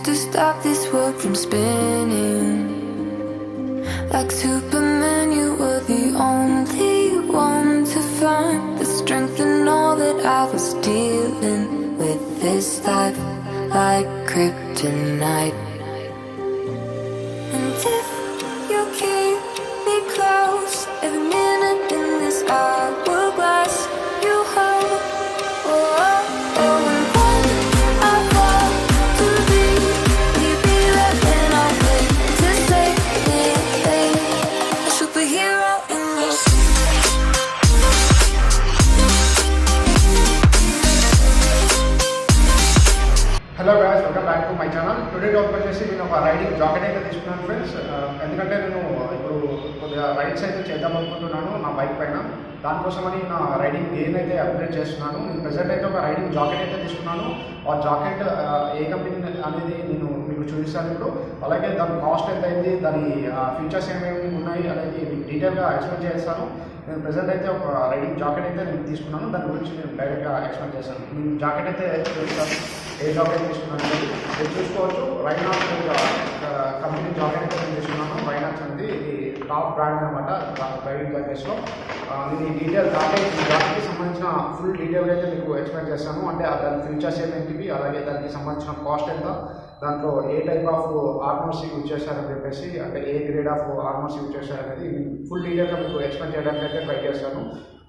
to stop this world from spinning. Like Superman, you were the only one to find the strength in all that I was dealing with this life, like kryptonite. And if you keep me close, every minute in this hourglass you hold. Oh, oh, oh, and when I fall to be there, then I'll wait to save me, a superhero in your hello guys, welcome back to my channel. Today topic వచ్చేసి నేను ఒక riding jacket అయితే తీసుకున్నాను friends. ఎందుకంటే నేను ఇప్పుడు కొద్దిగా rides అయితే చేద్దాం అనుకుంటున్నాను నా బైక్ పైన. దానికోసమని నా రైడింగ్ గేర్ అయితే అప్గ్రేడ్ చేస్తున్నాను. నేను ప్రెజెంట్ అయితే ఒక రైడింగ్ జాకెట్ అయితే తీసుకున్నాను. ఆ జాకెట్ ఏ కంపెనీ అనేది నేను మీకు చూపిస్తాను ఇప్పుడు. అలాగే దాని కాస్ట్ ఎంత అయింది, దాని ఫీచర్స్ ఏమేమి ఉన్నాయి అనేది మీకు డీటెయిల్గా ఎక్స్ప్లెయిన్ చేస్తాను. నేను ప్రెజెంట్ అయితే ఒక రైడింగ్ జాకెట్ అయితే నేను తీసుకున్నాను. దాని గురించి నేను డైరెక్ట్గా ఎక్స్ప్లెయిన్ చేస్తాను. నేను జాకెట్ అయితే చూపిస్తాను, ఏ జాకెట్ తీసుకున్నాను అనేది మీరు చూసుకోవచ్చు. రైనాక్స్ కంపెనీ జాకెట్ అయితే నేను తీసుకున్నాను. రైనాక్స్ అనేది ఇది టాప్ బ్రాండ్ అనమాట రైడింగ్ జాకెట్స్లో. నేను ఈ జాకెట్కి సంబంధించిన ఫుల్ డీటెయిల్గా అయితే మీకు ఎక్స్ప్లెయిన్ చేస్తాను. అంటే దాని ఫీచర్స్ ఏంటివి, అలాగే దానికి సంబంధించిన కాస్ట్ ఎంత, దాంట్లో ఏ టైప్ ఆఫ్ ఆర్మర్స్ యూజ్ చేశారని చెప్పేసి, అంటే A grade of armours use చేశారనేది ఫుల్ డీటెయిల్గా మీకు ఎక్స్ప్లెయిన్ చేయడానికి అయితే ట్రై చేస్తాను.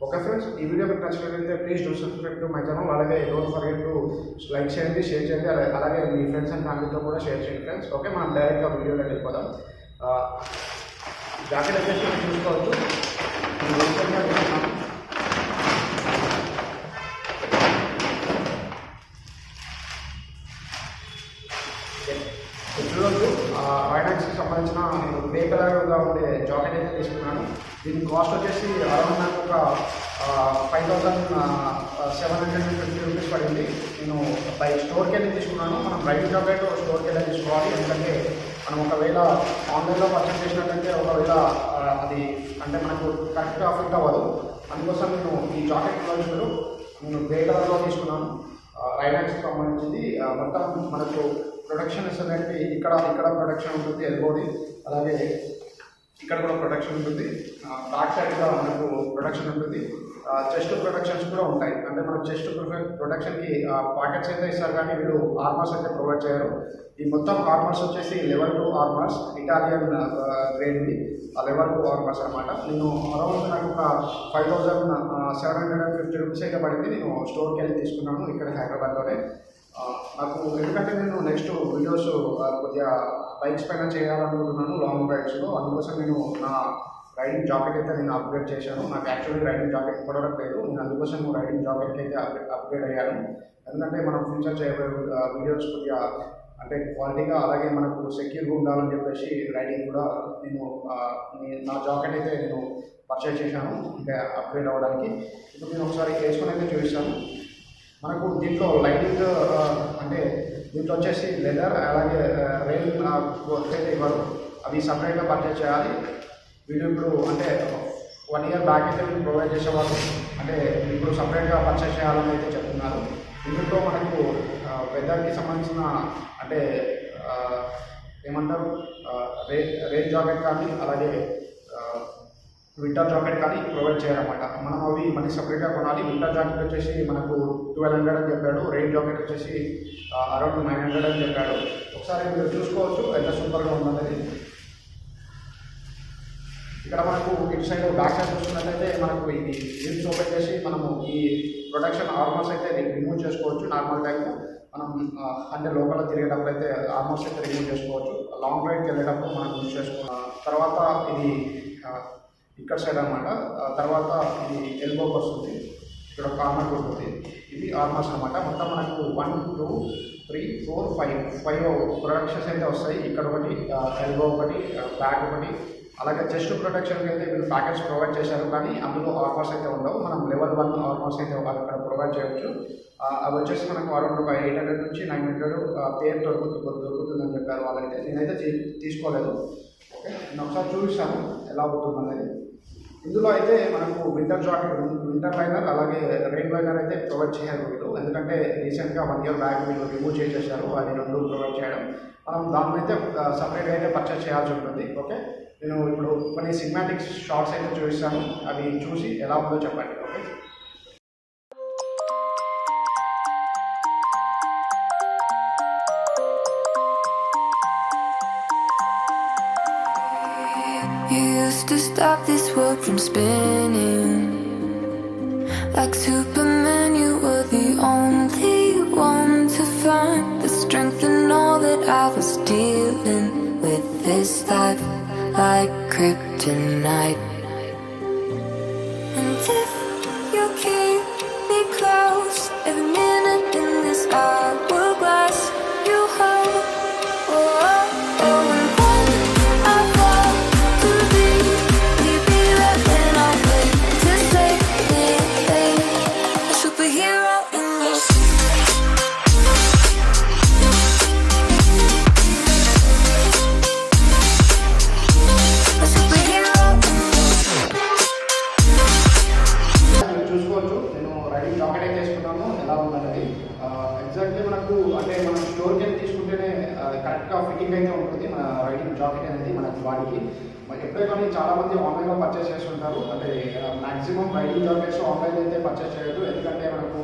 ఓకే ఫ్రెండ్స్, ఈ వీడియో మీకు నచ్చినట్లయితే please do subscribe to my channel. అలాగే డోంట్ ఫర్గెట్ టు లైక్ చేయండి, షేర్ చేయండి, అలాగే మీ ఫ్రెండ్స్ అండ్ ఫ్యామిలీతో కూడా షేర్ చేయండి ఫ్రెండ్స్. ఓకే, మనం డైరెక్ట్గా వీడియోలోకి వెళ్ళిపోదాం. జాకెట్ వచ్చేసి చూసుకోవచ్చు. చూడొచ్చు, రైనాక్స్కి సంబంధించిన నేను గ్రే కలర్గా ఉండే జాకెట్ అయితే తీసుకున్నాను. దీని కాస్ట్ వచ్చేసి అరౌండ్ నాకు ఒక 5750 రూపీస్ పడింది. నేను బై స్టోర్కి వెళ్ళి తీసుకున్నాను. మనం రైడింగ్ జాకెట్ స్టోర్కి వెళ్ళి తీసుకోవాలి. ఎందుకంటే మనం ఒకవేళ ఆన్లైన్లో పర్చేస్ చేసినట్లయితే ఒకవేళ అది అంటే మనకు కరెక్ట్గా ఫిట్ అవ్వదు. అందుకోసం నేను ఈ జాకెట్ రోజులు నేను గ్రే కలర్లో తీసుకున్నాను. రైనాక్స్కి సంబంధించింది. మొత్తం మనకు ప్రొడక్షన్ ఇస్తుందంటే ఇక్కడ ప్రొడక్షన్ ఉంటుంది ఎల్బోది, అలాగే ఇక్కడ కూడా ప్రొడక్షన్ ఉంటుంది. బ్యాక్ సైడ్ కూడా మనకు ప్రొడక్షన్ ఉంటుంది. చెస్ట్ ప్రొడక్షన్స్ కూడా ఉంటాయి. అంటే మనం చెస్ట్ ప్రొడక్షన్కి పాకెట్స్ అయితే ఇస్తారు, కానీ వీళ్ళు ఆర్మర్స్ అయితే ప్రొవైడ్ చేయరు. ఈ మొత్తం ఆర్మర్స్ వచ్చేసి లెవెల్ 2 ఆర్మర్స్, ఇటాలియన్ గ్రేడ్ది ఆ లెవెల్ 2 ఆర్మర్స్ అనమాట. నేను అరౌండ్ నాకు ఒక 5750 రూపీస్ అయితే పడింది. నేను స్టోర్కి వెళ్ళి తీసుకున్నాను ఇక్కడ హైదరాబాద్లోనే. నాకు ఎందుకంటే నేను నెక్స్ట్ వీడియోస్ కొద్దిగా బైక్స్ పైన చేయాలనుకుంటున్నాను, లాంగ్ రైడ్స్లో. అందుకోసం నేను నా రైడింగ్ జాకెట్ అయితే నేను అప్గ్రేడ్ చేశాను. నాకు యాక్చువల్లీ రైడింగ్ జాకెట్ ఇప్పటివరకు లేదు. నేను అందుకోసం రైడింగ్ జాకెట్కి అయితే అప్గ్రేడ్ అయ్యాను. ఎందుకంటే మనం ఫ్యూచర్ చేయబోయే వీడియోస్ కొద్దిగా అంటే క్వాలిటీగా, అలాగే మనకు సెక్యూర్గా ఉండాలని చెప్పేసి రైడింగ్ కూడా నేను నా జాకెట్ అయితే నేను పర్చేజ్ చేశాను అంటే అప్గ్రేడ్ అవ్వడానికి. ఇప్పుడు నేను ఒకసారి వేసుకొని అయితే చూపిస్తాను. మనకు దీంట్లో లైటింగ్ అంటే దీంట్లో వచ్చేసి లెదర్, అలాగే రైల్ అయితే ఇవ్వరు, అవి సపరేట్గా పర్చేజ్ చేయాలి. వీళ్ళు ఇప్పుడు అంటే 1 ఇయర్ బ్యాక్ అయితే వీళ్ళు ప్రొవైడ్ చేసేవాళ్ళు, అంటే ఇప్పుడు సపరేట్గా పర్చేజ్ చేయాలని అయితే చెప్తున్నారు. దీంట్లో మనకు వెదర్కి సంబంధించిన అంటే ఏమంటారు రేన్ జాకెట్ కానీ, అలాగే వింటర్ జాకెట్ కానీ ప్రొవైడ్ చేయాలన్నమాట. మనం అవి మళ్ళీ సపరేట్గా కొనాలి. వింటర్ జాకెట్ వచ్చేసి మనకు 1200 అని చెప్పాడు. రెయిన్ జాకెట్ వచ్చేసి అరౌండ్ 900 అని చెప్పాడు. ఒకసారి మీరు చూసుకోవచ్చు ఎంత సూపర్గా ఉందనేది. ఇక్కడ మనకు ఇటు సైడ్ బ్యాక్ సైడ్ చూసుకున్నట్లయితే మనకు ఇది జిప్స్ ఓపెన్ చేసి మనము ఈ ప్రొడక్షన్ ఆర్మర్స్ అయితే రిమూవ్ చేసుకోవచ్చు. నార్మల్ టైం మనం అంటే లోపల తిరిగేటప్పుడు అయితే ఆర్మర్స్ అయితే రిమూవ్ చేసుకోవచ్చు. లాంగ్ రైడ్కి వెళ్ళేటప్పుడు మనం యూజ్ చేసుకోవాలి. తర్వాత ఇది ఇక్కడ సైడ్ అనమాట. తర్వాత ఇది ఎల్బోకి వస్తుంది, ఇక్కడ కార్నర్ ఉంటుంది. ఇది ఆర్మర్స్ అనమాట. మొత్తం మనకు 1 2 3 4 5 ప్రొడక్షన్స్ అయితే వస్తాయి. ఇక్కడ ఒకటి, ఎల్బో ఒకటి, బ్యాక్ ఒకటి, అలాగే చెస్ట్ ప్రొటెక్షన్కి అయితే వీళ్ళు ప్యాకెట్స్ ప్రొవైడ్ చేశారు, కానీ అందులో ఆర్మర్స్ అయితే ఉండవు. మనం లెవెల్ 1 ఆర్మర్స్ అయితే అక్కడ ప్రొవైడ్ చేయవచ్చు. అవి వచ్చేసి మనకు అరౌండ్ ఒక 800 నుంచి 900 పేర్ దొరుకుతుందని చెప్పారు వాళ్ళైతే. నేనైతే తీసుకోలేదు. ఓకే, నేను ఒకసారి చూపిస్తాను ఎలా అవుతుంది అనేది. ఇందులో అయితే మనకు వింటర్ జాకెట్, వింటర్ లైనర్ అలాగే రెయిన్ లైనర్ అయితే ప్రొవైడ్ చేయాలి వీళ్ళు. ఎందుకంటే రీసెంట్గా 1 year బ్యాక్ వీళ్ళు రిమూవ్ చేసేసారు, అది 2 ప్రొవైడ్ చేయడం. మనం దాన్ని అయితే సపరేట్గా అయితే పర్చేస్ చేయాల్సి ఉంటుంది. ఓకే, నేను ఇప్పుడు కొన్ని సినిమాటిక్ షార్ట్స్ అయితే చూపిస్తాను, అవి చూసి ఎలా ఉందో చెప్పండి. Okay, You used to stop this world from spinning. Like Superman, you were the only one to find the strength in all that I was dealing with. This life like kryptonite. And if you keep me close, every minute in this hourglass, you hold. Oh, oh, oh. చూసుకోవచ్చు, నేను riding jacket అయితే వేసుకున్నాను, ఎలా ఉందన్నది. Exactly మనకు అంటే మనం స్టోర్కి వెళ్ళి తీసుకుంటేనే కరెక్ట్గా ఫిట్టింగ్ అయితే ఉంటుంది మన రైడింగ్ జాకెట్ అనేది మనకు బాడీకి. ఎప్పుడే కానీ చాలామంది ఆన్లైన్లో పర్చేస్ చేస్తుంటారు. అంటే మ్యాక్సిమం రైడింగ్ జాకెట్స్ ఆన్లైన్ అయితే పర్చేస్ చేయదు, ఎందుకంటే మనకు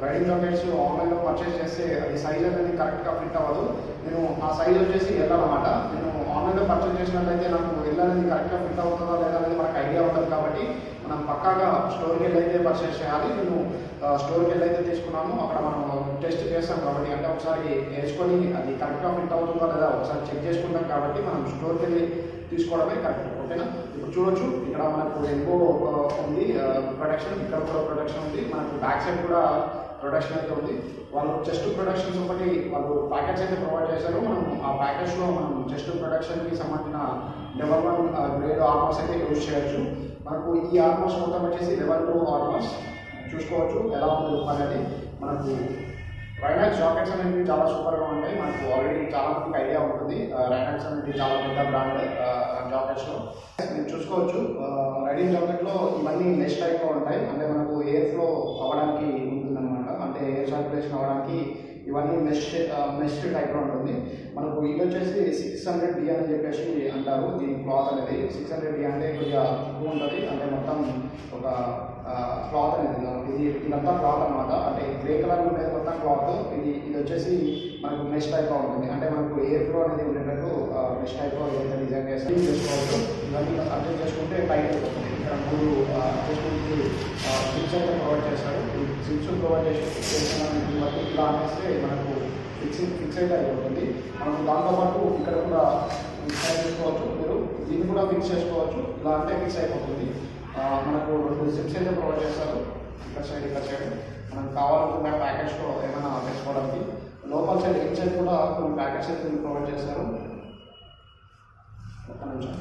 రైడింగ్ జాకెట్స్ ఆన్లైన్లో పర్చేస్ చేస్తే అది సైజ్ అనేది కరెక్ట్గా ఫిట్ అవ్వదు. నేను ఆ సైజ్ వచ్చేసి వెళ్ళాలన్నమాట. నేను ఆన్లైన్లో పర్చేస్ చేసినట్లయితే నాకు వెళ్ళాలని కరెక్ట్గా ఫిట్ అవుతుందా లేదా అనేది మనకు ఐడియా ఉంటుంది. కాబట్టి మనం పక్కాగా స్టోర్కి వెళ్ళి అయితే పర్చేస్ చేయాలి. నేను స్టోర్కి వెళ్ళి అయితే తీసుకున్నాను, అక్కడ మనం టెస్ట్ చేస్తాం కాబట్టి, అంటే ఒకసారి వేసుకొని అది కరెక్ట్గా ఫిట్ అవుతుందా లేదా ఒకసారి చెక్ చేసుకుంటాం కాబట్టి మనం స్టోర్కి వెళ్ళి తీసుకోవడమే కరెక్ట్. ఓకేనా, ఇప్పుడు చూడొచ్చు ఇక్కడ మనకు ఎల్బో ఉంది ప్రొడక్షన్, ఇక్కడ కూడా ప్రొడక్షన్ ఉంది, మనకు బ్యాక్ సైడ్ కూడా ప్రొడక్షన్ అయితే ఉంది. వాళ్ళు చెస్ట్ ప్రొడక్షన్స్ ఒకటి వాళ్ళు ప్యాకెట్స్ అయితే ప్రొవైడ్ చేశారు. మనం ఆ ప్యాకెట్స్లో మనం చెస్ట్ ప్రొడక్షన్కి సంబంధించిన లెవెల్ 1 గ్రేడ్ ఆర్మర్స్ అయితే యూజ్ చేయొచ్చు. మనకు ఈ ఆర్మర్స్ మొత్తం వచ్చేసి లెవెల్ 2 ఆర్మర్స్. చూసుకోవచ్చు ఎలా ఉంది లుక్ అనేది. మనకు రైనాక్స్ జాకెట్స్ అనేవి చాలా సూపర్గా ఉంటాయి. మనకు ఆల్రెడీ చాలా మందికి ఐడియా ఉంటుంది. రైనాక్స్ అనేది చాలా పెద్ద బ్రాండ్ జాకెట్స్లో. మీరు చూసుకోవచ్చు రైడింగ్ జాకెట్లో ఇవన్నీ మెష్ టైప్లో ఉంటాయి. అంటే మనకు ఎయిర్ ఫ్లో అవ్వడానికి ఉంటుందన్నమాట, అంటే ఎయిర్ సర్క్యులేషన్ అవ్వడానికి ఇవన్నీ మెష్ టైప్లో ఉంటుంది. మనకు ఇది వచ్చేసి 600D అని చెప్పేసి అంటారు దీని క్లాత్ అనేది. 600D అంటే కొద్దిగా ఎక్కువ ఉంటుంది, అంటే మొత్తం ఒక క్లాత్ అనేది ఇదంతా క్లాత్ అనమాట. అంటే గ్రే కలర్ ఉండేది మొత్తం క్లాత్. ఇది వచ్చేసి మనకు మెష్ టైప్లో ఉంటుంది, అంటే మనకు ఎయిర్ ఫ్లో అనేది ఉండేటట్టు మెష్ టైప్లో ఏదైతే డిజైన్ చేస్తే చేసుకోవచ్చు. ఇవన్నీ అడ్జస్ట్ చేసుకుంటే టైట్ అయిపోతుంది. ఇక్కడ 3 అడ్జస్ట్మెంట్కి సిప్స్ అయితే ప్రొవైడ్ చేస్తారు. సిప్స్ ప్రొవైడ్ చేసిన బట్టి ఇలా అనేస్తే మనకు ఫిక్స్ అయితే అయిపోతుంది. మనకు దాంతోపాటు ఇక్కడ కూడా ఫిక్స్ చేసుకోవచ్చు, మీరు దీన్ని కూడా ఫిక్స్ చేసుకోవచ్చు. ఇలా అంటే ఫిక్స్ అయిపోతుంది. మనకు 2 సిప్స్ అయితే ప్రొవైడ్ చేస్తారు, ఇక్కడ సైడ్. మనకు కావాలనుకున్న ప్యాకెట్స్లో ఏమైనా వేసుకోవడానికి. లోపల సైడ్ ఇన్సైడ్ కూడా కొన్ని ప్యాకెట్స్ అయితే ప్రొవైడ్ చేస్తారు. ఒక్క నిమిషం.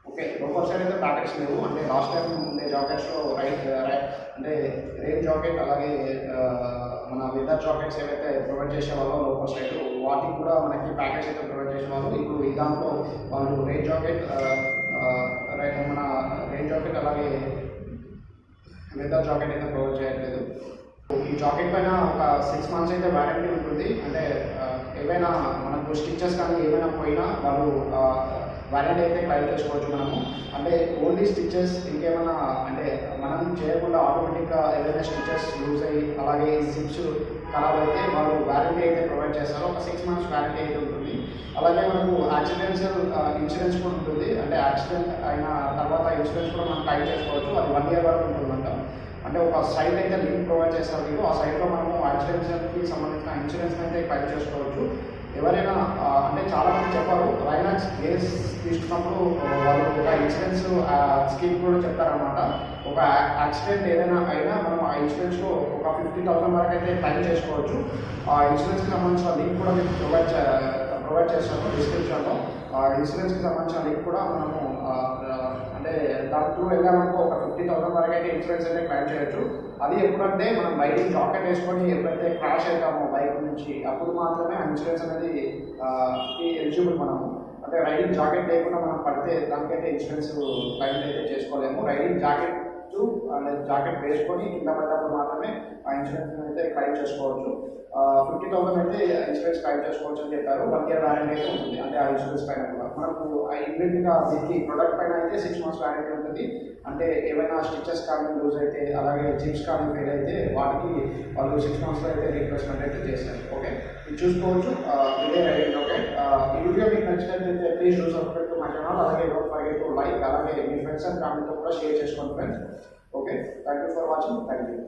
ఓకే, లోపల సైడ్ అయితే ప్యాకెట్స్ లేవు. అంటే లాస్ట్ టైం ఉండే జాకెట్స్లో అంటే రెయిన్ జాకెట్ అలాగే మన వెదర్ జాకెట్స్ ఏవైతే ప్రొవైడ్ చేసేవాళ్ళో లోపల సైడ్, వాటికి కూడా మనకి ప్యాకెట్స్ అయితే ప్రొవైడ్ చేసేవాళ్ళు. ఇప్పుడు ఈ దాంట్లో వాళ్ళు రెయిన్ జాకెట్ మన రెయిన్ జాకెట్ అలాగే వెదర్ జాకెట్ అయితే ప్రొవైడ్ చేయట్లేదు. ఈ జాకెట్ పైన ఒక 6 months అయితే వారంటీ ఉంటుంది. అంటే ఏవైనా మనకు స్టిచెస్ కానీ ఏమైనా పోయినా వాళ్ళు వారంటీ అయితే క్లైమ్ చేసుకోవచ్చు మనము. అంటే ఓన్లీ స్టిచెస్ ఇంకేమైనా అంటే మనం చేయకుండా ఆటోమేటిక్గా ఏదైనా స్టిచెస్ లూజ్ అయ్యి అలాగే సిప్స్ ఖరాబ్ అయితే వాళ్ళు వారంటీ అయితే ప్రొవైడ్ చేస్తారు. ఒక 6 months వారంటీ అయితే ఉంటుంది. అలాగే మనకు యాక్సిడెన్షియల్ ఇన్సూరెన్స్ కూడా ఉంటుంది. అంటే యాక్సిడెంట్ అయిన తర్వాత ఇన్సూరెన్స్ కూడా మనం క్లైమ్ చేసుకోవచ్చు. అది 1 year వరకు ఉంటుందంట. అంటే ఒక సైట్ అయితే లింక్ ప్రొవైడ్ చేస్తారు మీరు, ఆ సైట్లో మనము యాక్సిడెంట్కి సంబంధించిన ఇన్సూరెన్స్ అయితే క్లైమ్ చేసుకోవచ్చు. ఎవరైనా అంటే చాలామంది చెప్పారు రైనాక్స్ కేస్ తీసుకున్నప్పుడు వాళ్ళు ఒక ఇన్సూరెన్స్ స్కీమ్ కూడా చెప్తారనమాట. ఒక యాక్సిడెంట్ ఏదైనా అయినా మనం ఆ ఇన్సూరెన్స్లో ఒక 50,000 వరకు అయితే క్లైమ్ చేసుకోవచ్చు. ఆ ఇన్సూరెన్స్కి సంబంధించిన లింక్ కూడా మీకు ప్రొవైడ్ చేస్తాను డిస్క్రిప్షన్లో. ఆ ఇన్సూరెన్స్కి సంబంధించిన లింక్ కూడా మనము అంటే దాని త్రూ వెళ్ళామనుకో ఒక 50,000 వరకు అయితే ఇన్సూరెన్స్ అయితే క్లైమ్ చేయొచ్చు. అది ఎప్పుడంటే మనం రైడింగ్ జాకెట్ వేసుకొని ఎప్పుడైతే క్రాష్ అవుతామో బైక్ నుంచి, అప్పుడు మాత్రమే ఆ ఇన్సూరెన్స్ అనేది ఎలిజిబుల్ మనము. అంటే రైడింగ్ జాకెట్ లేకుండా మనం పడితే దానికైతే ఇన్సూరెన్స్ క్లైమ్ అయితే చేసుకోలేము. రైడింగ్ జాకెట్ జాకెట్ వేసుకొని కింద పడ్డప్పుడు మాత్రమే ఆ ఇన్సూరెన్స్ అయితే క్లైమ్ చేసుకోవచ్చు. 50,000 అయితే ఇన్సూరెన్స్ క్లైమ్ చేసుకోవచ్చు అని చెప్పారు. 1 year వారంటీ అయితే ఉంటుంది. అంటే ఆ ఇన్సూరెన్స్ పైన కూడా మనకు ఇమ్మీడియట్గా దీనికి ప్రొడక్ట్ పైన అయితే 6 months వారంటీ ఉంటుంది. అంటే ఏమైనా స్టిచెస్ కానీ లూజ్ అయితే, అలాగే జిప్స్ కానీ ఫెయిల్ అయితే వాటికి వాళ్ళు 6 monthsలో అయితే రీప్లేస్మెంట్ అయితే చేస్తారు. ఓకే, ఇది చూసుకోవచ్చు. ఇదే రైడింగ్. ఓకే, ఈ వీడియో మీకు నచ్చినట్లయితే please do subscribe to my channel. అలాగే డోంట్ ఫర్గెట్ టు లైక్, అలాగే మీ ఫ్రెండ్స్ అండ్ ఫ్యామిలీతో కూడా షేర్ చేసుకోండి friends. Okay, thank you for watching. Thank you.